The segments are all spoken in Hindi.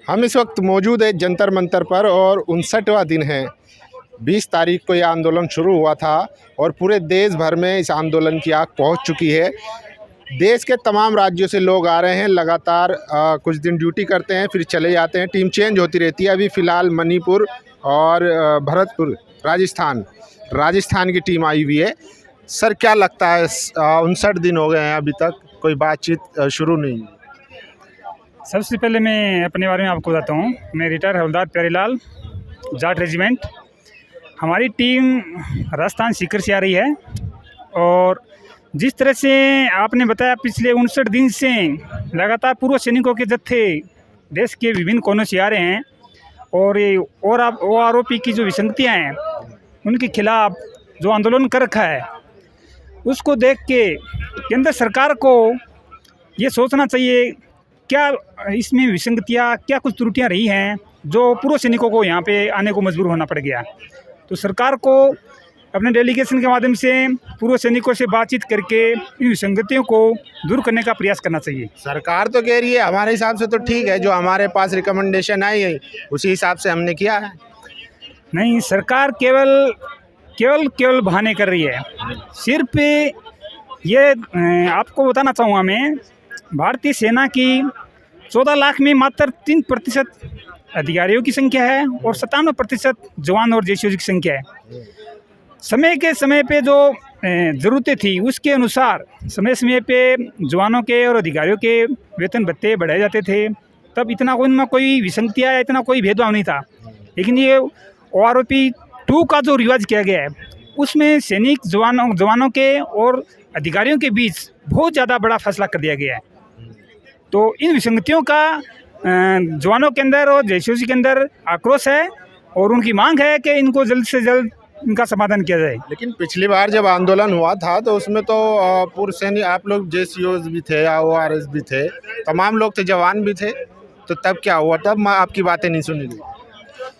हम इस वक्त मौजूद है जंतर मंतर पर और 59वां दिन है। 20 तारीख को यह आंदोलन शुरू हुआ था और पूरे देश भर में इस आंदोलन की आग पहुंच चुकी है। देश के तमाम राज्यों से लोग आ रहे हैं, लगातार कुछ दिन ड्यूटी करते हैं, फिर चले जाते हैं, टीम चेंज होती रहती है। अभी फ़िलहाल मणिपुर और भरतपुर राजस्थान की टीम आई हुई है। सर, क्या लगता है 59 दिन हो गए हैं, अभी तक कोई बातचीत शुरू नहीं हुई? सबसे पहले मैं अपने बारे में आपको बताता हूँ। मैं रिटायर हवलदार प्यारेलाल, जाट रेजिमेंट। हमारी टीम राजस्थान सीकर से आ रही है और जिस तरह से आपने बताया, पिछले 59 दिन से लगातार पूर्व सैनिकों के जत्थे देश के विभिन्न कोनों से आ रहे हैं और ये आरोपी की जो विसंगतियाँ हैं उनके खिलाफ जो आंदोलन कर रखा है, उसको देख के केंद्र सरकार को ये सोचना चाहिए क्या इसमें विसंगतियाँ, क्या कुछ त्रुटियाँ रही हैं जो पूर्व सैनिकों को यहाँ पे आने को मजबूर होना पड़ गया। तो सरकार को अपने डेलीगेशन के माध्यम से पूर्व सैनिकों से बातचीत करके इन विसंगतियों को दूर करने का प्रयास करना चाहिए। सरकार तो कह रही है हमारे हिसाब से तो ठीक है, जो हमारे पास रिकमेंडेशन आई है उसी हिसाब से हमने किया है। नहीं, सरकार केवल बहाने कर रही है। सिर्फ ये आपको बताना चाहूँगा मैं, भारतीय सेना की 14 लाख में मात्र 3% अधिकारियों की संख्या है और 97% जवान और जवानों की संख्या है। समय पे जो ज़रूरतें थी उसके अनुसार समय पे जवानों के और अधिकारियों के वेतन भत्ते बढ़ाए जाते थे। तब इतना उनमें कोई विसंगतियाँ, इतना कोई भेदभाव नहीं था। लेकिन ये OROP 2 का जो रिवाज किया गया है उसमें सैनिक जवानों के और अधिकारियों के बीच बहुत ज़्यादा बड़ा फैसला कर दिया गया है। तो इन विसंगतियों का जवानों के अंदर और जवानों के अंदर आक्रोश है और उनकी मांग है कि इनको जल्द से जल्द इनका समाधान किया जाए। लेकिन पिछली बार जब आंदोलन हुआ था तो उसमें तो पूर्व सैनिक आप लोग JCOs भी थे, ORS भी थे, तमाम लोग थे, जवान भी थे, तो तब क्या हुआ? तब आपकी बातें नहीं सुनी गई।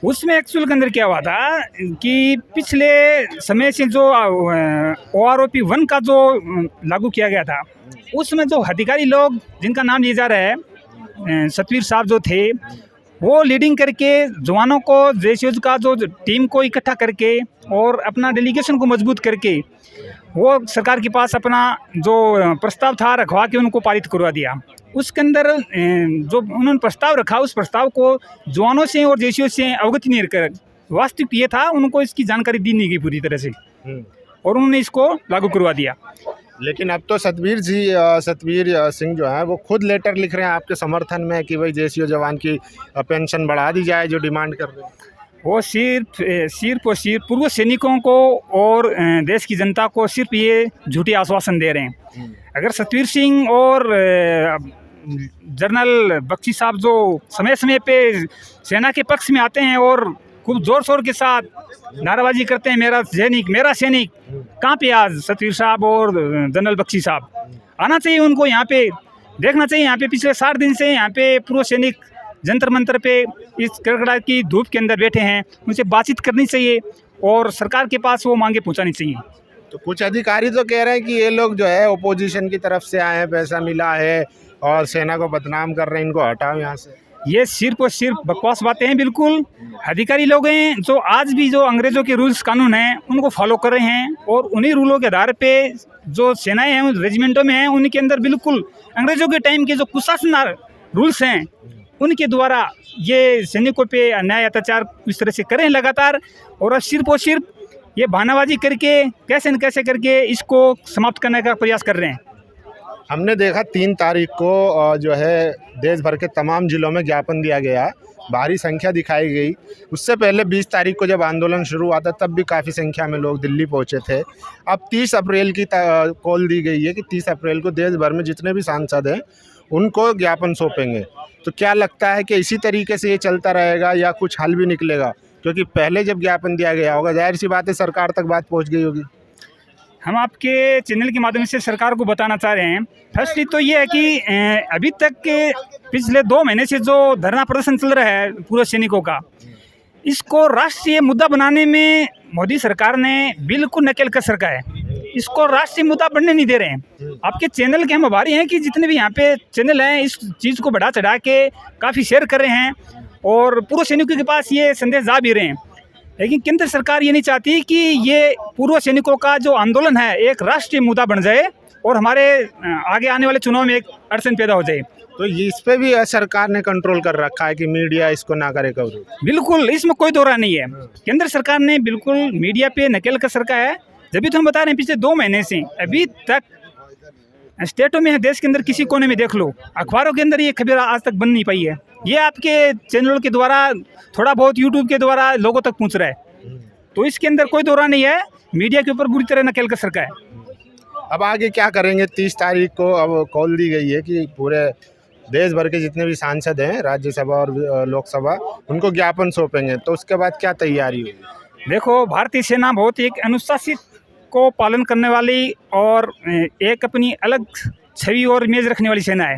उसमें एक्चुअल के अंदर क्या हुआ था कि पिछले समय से जो OROP 1 का जो लागू किया गया था उसमें जो अधिकारी लोग जिनका नाम लिया जा रहा है, सतवीर साहब जो थे, वो लीडिंग करके जवानों को JCOs का जो टीम को इकट्ठा करके और अपना डेलीगेशन को मजबूत करके वो सरकार के पास अपना जो प्रस्ताव था रखवा के उनको पारित करवा दिया। उसके अंदर जो उन्होंने प्रस्ताव रखा, उस प्रस्ताव को जवानों से और JCOs से अवगत नहीं कर, वास्तविक ये था उनको इसकी जानकारी दी नहीं गई पूरी तरह से और उन्होंने इसको लागू करवा दिया। लेकिन अब तो सतवीर सिंह जो है वो खुद लेटर लिख रहे हैं आपके समर्थन में कि भाई JCO जवान की पेंशन बढ़ा दी जाए, जो डिमांड कर रहे हैं। वो सिर्फ पूर्व सैनिकों को और देश की जनता को सिर्फ ये झूठी आश्वासन दे रहे हैं। अगर सतवीर सिंह और जनरल बख्शी साहब जो समय पे सेना के पक्ष में आते हैं और खूब जोर शोर के साथ नाराबाजी करते हैं, मेरा सैनिक, कहाँ पे आज सतवीर साहब और जनरल बख्शी साहब? आना चाहिए उनको, यहाँ पे देखना चाहिए। यहाँ पे पिछले 60 दिन से यहाँ पे पूर्व सैनिक जंतर मंतर पे इस कड़कड़ा की धूप के अंदर बैठे हैं, उनसे बातचीत करनी चाहिए और सरकार के पास वो मांगे पहुँचानी चाहिए। तो कुछ अधिकारी तो कह रहे हैं कि ये लोग जो है ओपोजिशन की तरफ से आए हैं, पैसा मिला है और सेना को बदनाम कर रहे हैं, इनको हटाओ यहाँ से। ये सिर्फ और सिर्फ बकवास बातें हैं। बिल्कुल अधिकारी लोग हैं जो आज भी जो अंग्रेज़ों के रूल्स कानून हैं उनको फॉलो कर रहे हैं और उन्हीं रूलों के आधार पे जो सेनाएं हैं रेजिमेंटों में हैं उनके अंदर बिल्कुल अंग्रेज़ों के टाइम के जो कुशासन रूल्स हैं उनके द्वारा ये सैनिकों पे अन्याय अत्याचार इस तरह से करें लगातार। और सिर्फ और सिर्फ ये बहानाबाजी करके कैसे न कैसे करके इसको समाप्त करने का प्रयास कर रहे हैं। हमने देखा 3 तारीख को जो है देश भर के तमाम ज़िलों में ज्ञापन दिया गया, भारी संख्या दिखाई गई। उससे पहले 20 तारीख को जब आंदोलन शुरू हुआ था तब भी काफ़ी संख्या में लोग दिल्ली पहुंचे थे। अब 30 अप्रैल की कॉल दी गई है कि 30 अप्रैल को देश भर में जितने भी सांसद हैं उनको ज्ञापन सौंपेंगे। तो क्या लगता है कि इसी तरीके से ये चलता रहेगा या कुछ हल भी निकलेगा? क्योंकि पहले जब ज्ञापन दिया गया होगा, जाहिर सी बात है सरकार तक बात पहुँच गई होगी। हम आपके चैनल के माध्यम से सरकार को बताना चाह रहे हैं, फर्स्टली तो ये है कि अभी तक के पिछले 2 महीने से जो धरना प्रदर्शन चल रहा है पूर्व सैनिकों का, इसको राष्ट्रीय मुद्दा बनाने में मोदी सरकार ने बिल्कुल नकेल कसर का है। इसको राष्ट्रीय मुद्दा बनने नहीं दे रहे हैं। आपके चैनल के हम आभारी हैं कि जितने भी यहाँ पे चैनल हैं इस चीज़ को बढ़ा चढ़ा के काफ़ी शेयर कर रहे हैं और पूर्व सैनिकों के पास ये संदेश जा भी रहे हैं। लेकिन केंद्र सरकार ये नहीं चाहती कि ये पूर्व सैनिकों का जो आंदोलन है एक राष्ट्रीय मुद्दा बन जाए और हमारे आगे आने वाले चुनाव में एक अड़चन पैदा हो जाए। तो इस पे भी सरकार ने कंट्रोल कर रखा है कि मीडिया इसको ना करे कवरेज। बिल्कुल, इसमें कोई दो राय नहीं है। केंद्र सरकार ने बिल्कुल मीडिया पे नकेल कस रखा है। जब भी तो हम बता रहे हैं पिछले 2 महीने से अभी तक स्टेटों में, देश के अंदर किसी कोने में देख लो, अखबारों के अंदर ये खबर आज तक बन नहीं पाई है। ये आपके चैनलों के द्वारा, थोड़ा बहुत यूट्यूब के द्वारा लोगों तक पहुँच रहा है। तो इसके अंदर कोई दो राय नहीं है, मीडिया के ऊपर बुरी तरह नकेल कस रखा है। अब आगे क्या करेंगे? 30 तारीख को अब कॉल दी गई है कि पूरे देश भर के जितने भी सांसद हैं राज्यसभा और लोकसभा, उनको ज्ञापन सौंपेंगे, तो उसके बाद क्या तैयारी होगी? देखो, भारतीय सेना बहुत एक अनुशासित को पालन करने वाली और एक अपनी अलग छवि और इमेज रखने वाली सेना है।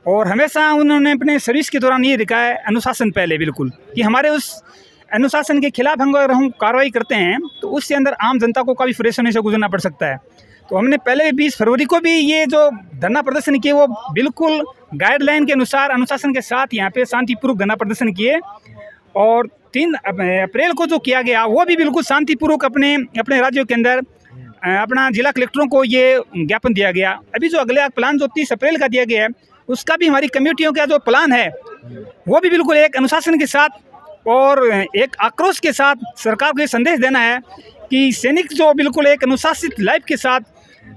और हमेशा उन्होंने अपने सर्विस के दौरान ये दिखाया है, अनुशासन पहले बिल्कुल, कि हमारे उस अनुशासन के खिलाफ अगर हम कार्रवाई करते हैं तो उससे अंदर आम जनता को काफ़ी परेशानी से गुजरना पड़ सकता है। तो हमने पहले 20 फरवरी को भी ये जो धरना प्रदर्शन किए वो बिल्कुल गाइडलाइन के अनुसार अनुशासन के साथ यहाँ पे शांतिपूर्वक धरना प्रदर्शन किए। और 3 अप्रैल को जो किया गया वो भी बिल्कुल शांतिपूर्वक अपने अपने राज्यों के अंदर अपना जिला कलेक्टरों को ये ज्ञापन दिया गया। अभी जो अगला प्लान जो 30 अप्रैल का दिया गया है उसका भी हमारी कमेटियों का जो प्लान है वो भी बिल्कुल एक अनुशासन के साथ और एक आक्रोश के साथ सरकार को ये संदेश देना है कि सैनिक जो बिल्कुल एक अनुशासित लाइफ के साथ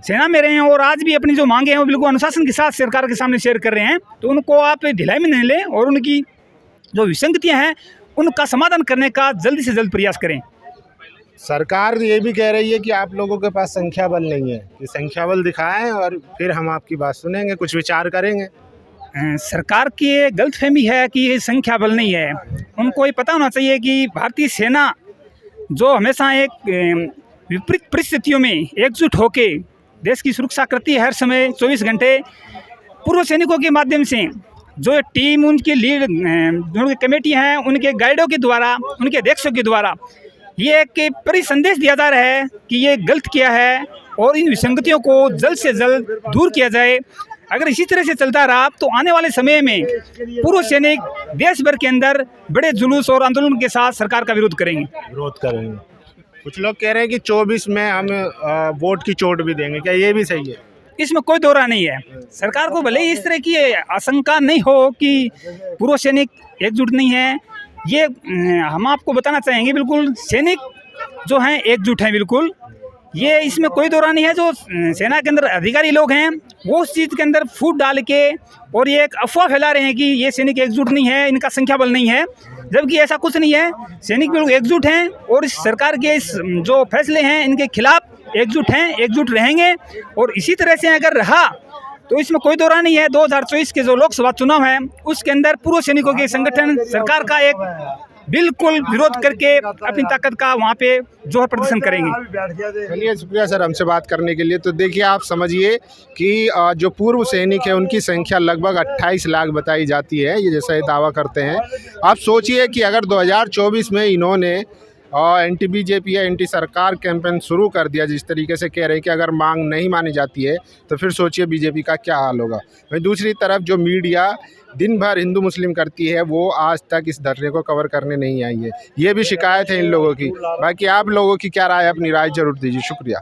सेना में रहे हैं और आज भी अपनी जो मांगे हैं वो बिल्कुल अनुशासन के साथ सरकार के सामने शेयर कर रहे हैं। तो उनको आप ढिलाई में नहीं लें और उनकी जो विसंगतियां हैं उनका समाधान करने का जल्दी से जल्द प्रयास करें। सरकार ये भी कह रही है कि आप लोगों के पास संख्या बल नहीं है, कि संख्या बल दिखाएं और फिर हम आपकी बात सुनेंगे, कुछ विचार करेंगे। सरकार की ये गलतफहमी है कि ये संख्या बल नहीं है। उनको ये पता होना चाहिए कि भारतीय सेना जो हमेशा एक विपरीत परिस्थितियों में एकजुट होके देश की सुरक्षा करती है हर समय 24 घंटे। पूर्व सैनिकों के माध्यम से जो टीम, उनकी लीड, जो कमेटी हैं, उनके गाइडों के द्वारा, उनके अध्यक्षों के द्वारा ये एक परिसंदेश दिया जा रहा है कि ये गलत किया है और इन विसंगतियों को जल्द से जल्द दूर किया जाए। अगर इसी तरह से चलता रहा तो आने वाले समय में पूर्व सैनिक देश भर के अंदर बड़े जुलूस और आंदोलन के साथ सरकार का विरोध करेंगे। कुछ लोग कह रहे हैं कि 24 में हम वोट की चोट भी देंगे, क्या ये भी सही है? इसमें कोई दो राय नहीं है। सरकार को भले ही इस तरह की आशंका नहीं हो कि पूर्व सैनिक एकजुट नहीं है, ये हम आपको बताना चाहेंगे बिल्कुल सैनिक जो हैं एकजुट हैं बिल्कुल। ये इसमें कोई दो राय नहीं है। जो सेना के अंदर अधिकारी लोग हैं वो उस चीज़ के अंदर फूट डाल के और ये एक अफवाह फैला रहे हैं कि ये सैनिक एकजुट नहीं है, इनका संख्या बल नहीं है, जबकि ऐसा कुछ नहीं है। सैनिक बिल्कुल एकजुट हैं और इस सरकार के इस जो फैसले हैं इनके खिलाफ एकजुट हैं, एकजुट रहेंगे। और इसी तरह से अगर रहा तो इसमें कोई दो राय नहीं है। 2024 के जो लोकसभा चुनाव हैं उसके अंदर पूर्व सैनिकों के संगठन सरकार का एक बिल्कुल विरोध करके अपनी ताकत का वहाँ पे जोर प्रदर्शन करेंगे। चलिए, शुक्रिया सर हमसे बात करने के लिए। तो देखिए, आप समझिए कि जो पूर्व सैनिक है उनकी संख्या लगभग 28 लाख बताई जाती है, ये जैसा ये दावा करते हैं। आप सोचिए कि अगर 2024 में इन्होंने एंटी बीजेपी या एंटी सरकार कैंपेन शुरू कर दिया, जिस तरीके से कह रहे हैं कि अगर मांग नहीं मानी जाती है तो फिर सोचिए बीजेपी का क्या हाल होगा। वहीं दूसरी तरफ जो मीडिया दिन भर हिंदू मुस्लिम करती है वो आज तक इस धरने को कवर करने नहीं आई है। ये भी शिकायत है इन लोगों की। बाकी आप लोगों की क्या राय है, अपनी राय जरूर दीजिए। शुक्रिया।